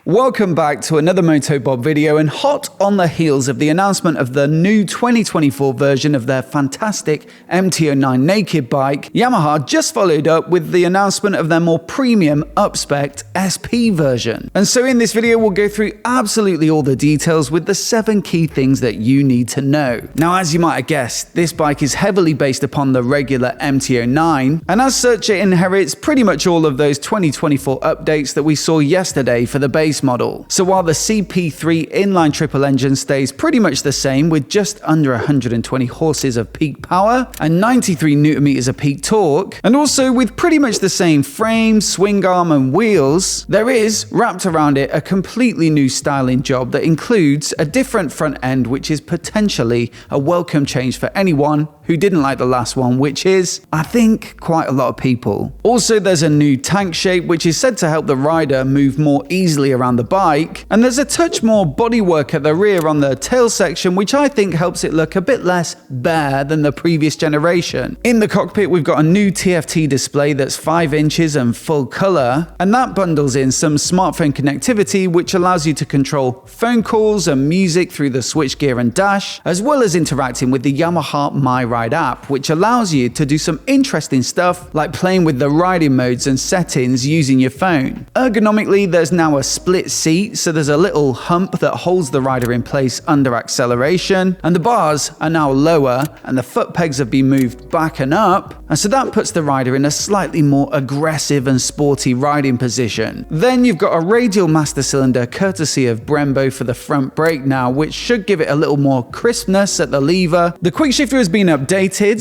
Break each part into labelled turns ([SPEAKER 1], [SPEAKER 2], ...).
[SPEAKER 1] Welcome back to another MOTOBOB video, and hot on the heels of the announcement of the new 2024 version of their fantastic MT-09 naked bike, Yamaha just followed up with the announcement of their more premium up-spec'd SP version. And so in this video we'll go through absolutely all the details with the 7 key things that you need to know. Now, as you might have guessed, this bike is heavily based upon the regular MT-09, and as such it inherits pretty much all of those 2024 updates that we saw yesterday for the base model. So while the CP3 inline triple engine stays pretty much the same with just under 120 horses of peak power and 93 Newton meters of peak torque, and also with pretty much the same frame, swing arm and wheels, there is, wrapped around it, a completely new styling job that includes a different front end, which is potentially a welcome change for anyone who didn't like the last one, which is, I think, quite a lot of people. Also, there's a new tank shape, which is said to help the rider move more easily around the bike, and there's a touch more bodywork at the rear on the tail section, which I think helps it look a bit less bare than the previous generation. In the cockpit, we've got a new TFT display that's 5 inches and full color, and that bundles in some smartphone connectivity, which allows you to control phone calls and music through the switchgear and dash, as well as interacting with the Yamaha My Ride app, which allows you to do some interesting stuff like playing with the riding modes and settings using your phone. Ergonomically, there's now a split seat, so there's a little hump that holds the rider in place under acceleration, and the bars are now lower and the foot pegs have been moved back and up, and so that puts the rider in a slightly more aggressive and sporty riding position. Then you've got a radial master cylinder courtesy of Brembo for the front brake now, which should give it a little more crispness at the lever. The quick shifter has been updated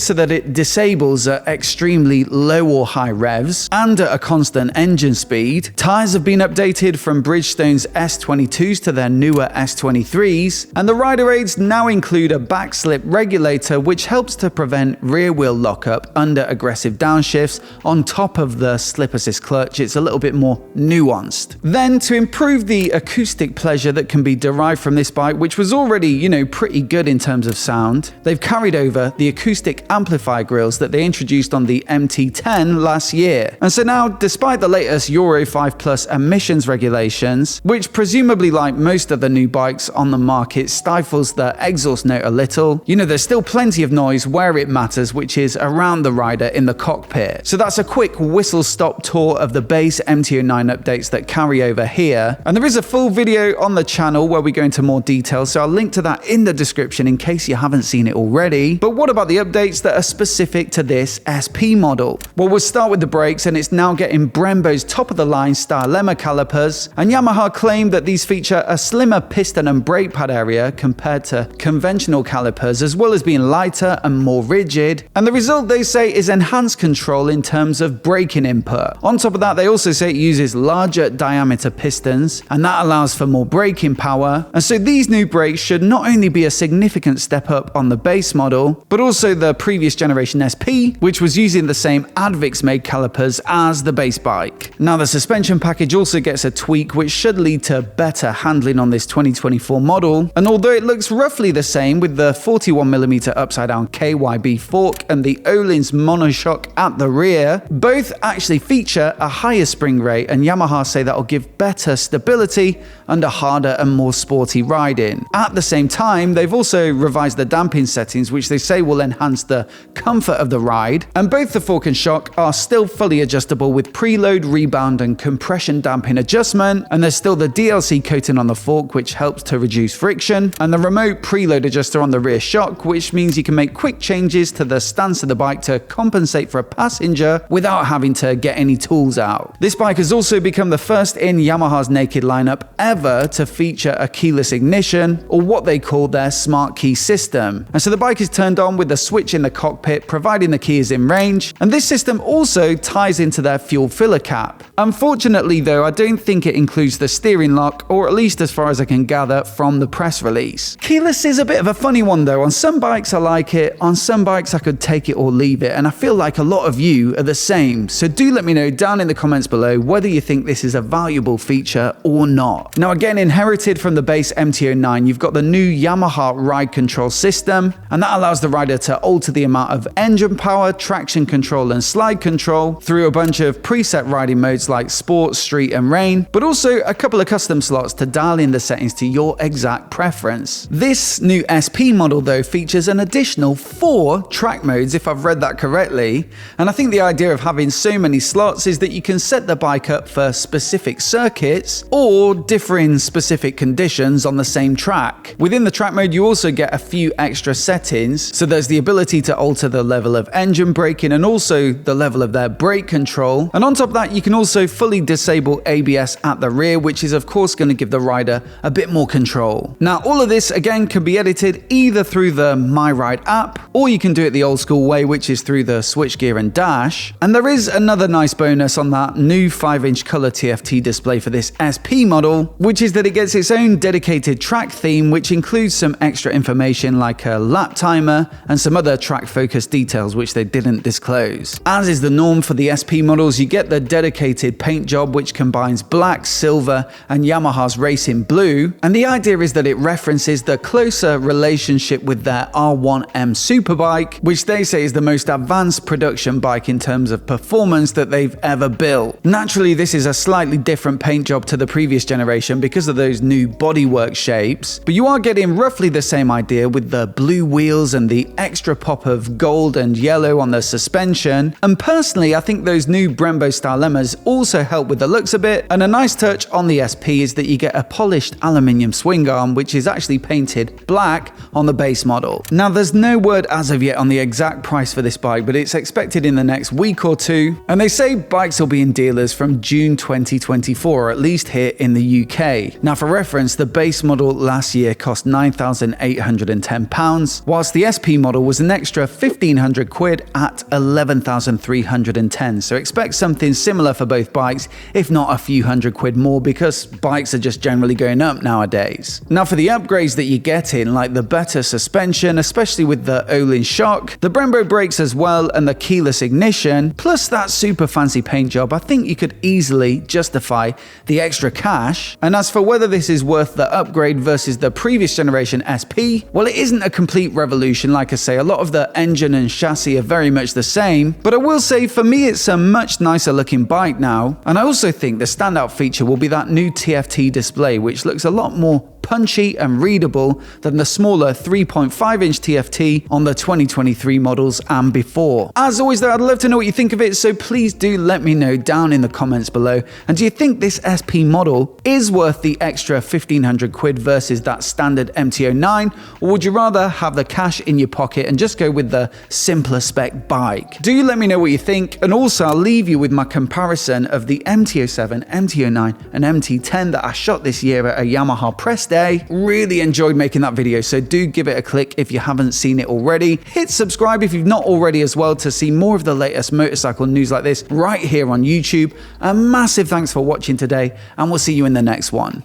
[SPEAKER 1] so that it disables at extremely low or high revs and at a constant engine speed. Tyres have been updated from Bridgestone's S22s to their newer S23s, and the rider aids now include a back slip regulator, which helps to prevent rear wheel lockup under aggressive downshifts. On top of the slip assist clutch, it's a little bit more nuanced. Then, to improve the acoustic pleasure that can be derived from this bike, which was already, pretty good in terms of sound, they've carried over the acoustic amplifier grills that they introduced on the MT-10 last year. And so now, despite the latest Euro 5 Plus emissions regulations, which presumably, like most of the new bikes on the market, stifles the exhaust note a little, there's still plenty of noise where it matters, which is around the rider in the cockpit. So that's a quick whistle-stop tour of the base MT-09 updates that carry over here. And there is a full video on the channel where we go into more detail, so I'll link to that in the description in case you haven't seen it already. But what about the updates that are specific to this SP model? Well, we'll start with the brakes, and it's now getting Brembo's top-of-the-line Stylemma calipers, and Yamaha claim that these feature a slimmer piston and brake pad area compared to conventional calipers, as well as being lighter and more rigid, and the result, they say, is enhanced control in terms of braking input. On top of that, they also say it uses larger diameter pistons, and that allows for more braking power, and so these new brakes should not only be a significant step up on the base model, but also the previous generation SP, which was using the same Advix-made calipers as the base bike. Now, the suspension package also gets a tweak, which should lead to better handling on this 2024 model, and although it looks roughly the same with the 41mm upside-down KYB fork and the Öhlins monoshock at the rear, both actually feature a higher spring rate, and Yamaha say that'll give better stability under harder and more sporty riding. At the same time, they've also revised the damping settings, which they say will enhance the comfort of the ride, and both the fork and shock are still fully adjustable with preload, rebound and compression damping adjustment, and there's still the DLC coating on the fork, which helps to reduce friction, and the remote preload adjuster on the rear shock, which means you can make quick changes to the stance of the bike to compensate for a passenger without having to get any tools out. This bike has also become the first in Yamaha's naked lineup ever to feature a keyless ignition, or what they call their smart key system. And so the bike is turned on with a switch in the cockpit, providing the key is in range, and this system also ties into their fuel filler cap. Unfortunately though, I don't think it includes the steering lock, or at least as far as I can gather from the press release. Keyless is a bit of a funny one though. On some bikes I like it, on some bikes I could take it or leave it, and I feel like a lot of you are the same. So do let me know down in the comments below whether you think this is a valuable feature or not. Now, again, inherited from the base MT-09, you've got the new Yamaha ride control system, and that allows the rider to alter the amount of engine power, traction control and slide control through a bunch of preset riding modes like sport, street and rain, but also also a couple of custom slots to dial in the settings to your exact preference. This new SP model though features an additional 4 track modes, if I've read that correctly, and I think the idea of having so many slots is that you can set the bike up for specific circuits or differing specific conditions on the same track. Within the track mode you also get a few extra settings, so there's the ability to alter the level of engine braking and also the level of their brake control, and on top of that you can also fully disable ABS at the rear, which is of course going to give the rider a bit more control. Now all of this again can be edited either through the My Ride app, or you can do it the old school way, which is through the switchgear and dash. And there is another nice bonus on that new 5-inch color TFT display for this SP model, which is that it gets its own dedicated track theme, which includes some extra information like a lap timer and some other track focused details which they didn't disclose. As is the norm for the SP models, you get the dedicated paint job which combines black, silver and Yamaha's racing blue, and the idea is that it references the closer relationship with their R1M superbike, which they say is the most advanced production bike in terms of performance that they've ever built. Naturally, this is a slightly different paint job to the previous generation because of those new bodywork shapes, but you are getting roughly the same idea with the blue wheels and the extra pop of gold and yellow on the suspension. And personally, I think those new Brembo style lemmas also help with the looks a bit, and a nice touch on the SP is that you get a polished aluminium swing arm which is actually painted black on the base model. Now there's no word as of yet on the exact price for this bike, but it's expected in the next week or two, and they say bikes will be in dealers from June 2024, or at least here in the UK. Now for reference, the base model last year cost £9,810, whilst the SP model was an extra 1,500 quid at 11,310. So expect something similar for both bikes, if not a few hundred quid more, because bikes are just generally going up nowadays. Now for the upgrades that you get in, like the better suspension, especially with the Olin shock, the Brembo brakes as well, and the keyless ignition, plus that super fancy paint job, I think you could easily justify the extra cash. And as for whether this is worth the upgrade versus the previous generation SP, well, it isn't a complete revolution. Like I say, a lot of the engine and chassis are very much the same, but I will say for me it's a much nicer looking bike now. And I also think the standout feature will be that new TFT display, which looks a lot more punchy and readable than the smaller 3.5-inch TFT on the 2023 models and before. As always though, I'd love to know what you think of it, so please do let me know down in the comments below. And do you think this SP model is worth the extra 1,500 quid versus that standard MT-09, or would you rather have the cash in your pocket and just go with the simpler spec bike? Do let me know what you think, and also I'll leave you with my comparison of the MT-07, MT-09 and MT-10 that I shot this year at a Yamaha press day. Really enjoyed making that video, so do give it a click if you haven't seen it already. Hit subscribe if you've not already as well to see more of the latest motorcycle news like this right here on YouTube. A massive thanks for watching today, and we'll see you in the next one.